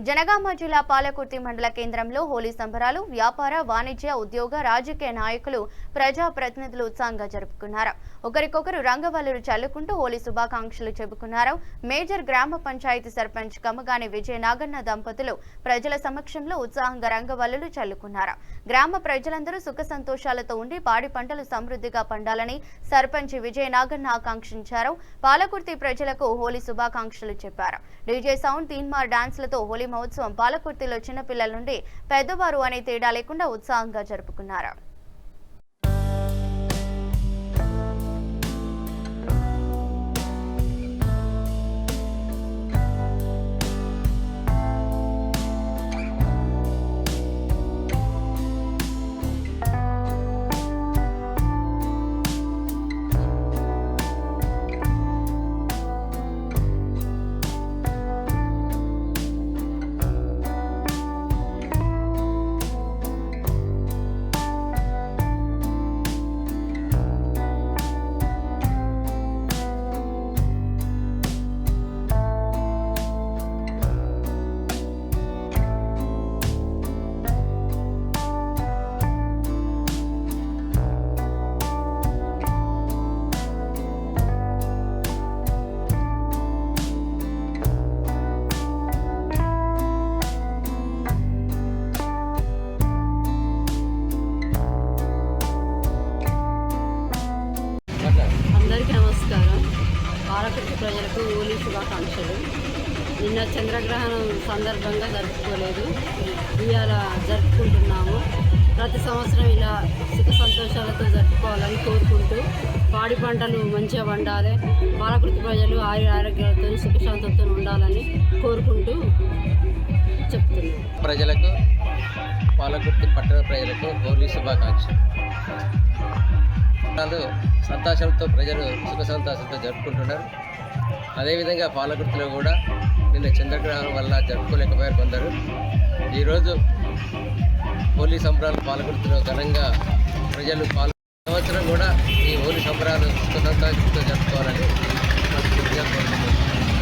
జనగామ జిల్లా పాలకుర్తి మండల కేంద్రంలో హోలీ సంబరాలు వ్యాపార వాణిజ్య ఉద్యోగ రాజకీయ నాయకులు ప్రజా ప్రతినిధులు ఉత్సాహంగా జరుపుకున్నారు. ఒకరికొకరు రంగవల్లులు చల్లుకుంటూ హోలీ శుభాకాంక్షలు చెబుకున్నారు. మేజర్ గ్రామ పంచాయతీ సర్పంచ్ కమగాని విజయ నాగన్న దంపతులు ప్రజల సమక్షంలో ఉత్సాహంగా రంగవల్లులు చల్లుకున్నారు. గ్రామ ప్రజలందరూ సుఖ సంతోషాలతో ఉండి పాడి పంటలు సమృద్ధిగా పండాలని సర్పంచ్ విజయ నాగన్న ఆకాంక్షించారు. పాలకుర్తి ప్రజలకు హోలీ శుభాకాంక్షలు చెప్పారు. డీజే సౌండ్ తీన్మార్ డాన్స్లతో హోలీ మహోత్సవం పాలకుర్తిలో చిన్నపిల్లల నుండి పెద్దవారు అనే తేడా లేకుండా ఉత్సాహంగా జరుపుకున్నారు. అందరికీ నమస్కారం. పాలకుర్తి ప్రజలకు హోలీ శుభాకాంక్షలు. నిన్న చంద్రగ్రహణం సందర్భంగా జరుపుకోలేదు, ఇవాళ జరుపుకుంటున్నాము. ప్రతి సంవత్సరం ఇలా సుఖ సంతోషాలతో జరుపుకోవాలని కోరుకుంటూ పాడి పంటలు మంచిగా పండాలి, పాలకుర్తి ప్రజలు ఆరోగ్యాలతో సుఖశాంతంతో ఉండాలని కోరుకుంటూ చెప్తున్నాం. ప్రజలకు పాలకుర్తి పట్టణ ప్రజలకు హోలీ శుభాకాంక్షలు. సంతోషంతో ప్రజలు సుఖ సంతోషంతో జరుపుకుంటున్నారు. అదేవిధంగా పాలకుర్తిలో కూడా నిన్న చంద్రగ్రహణం వల్ల జరుపుకోలేకపోయారు కొందరు. ఈరోజు హోలీ సంబరాలు పాలకుర్తిలో ఘనంగా ప్రజలు సంవత్సరం కూడా ఈ హోలీ సంబరాలు సుఖ సంతోషంతో జరుపుకోవాలని కోరుకుంటున్నారు.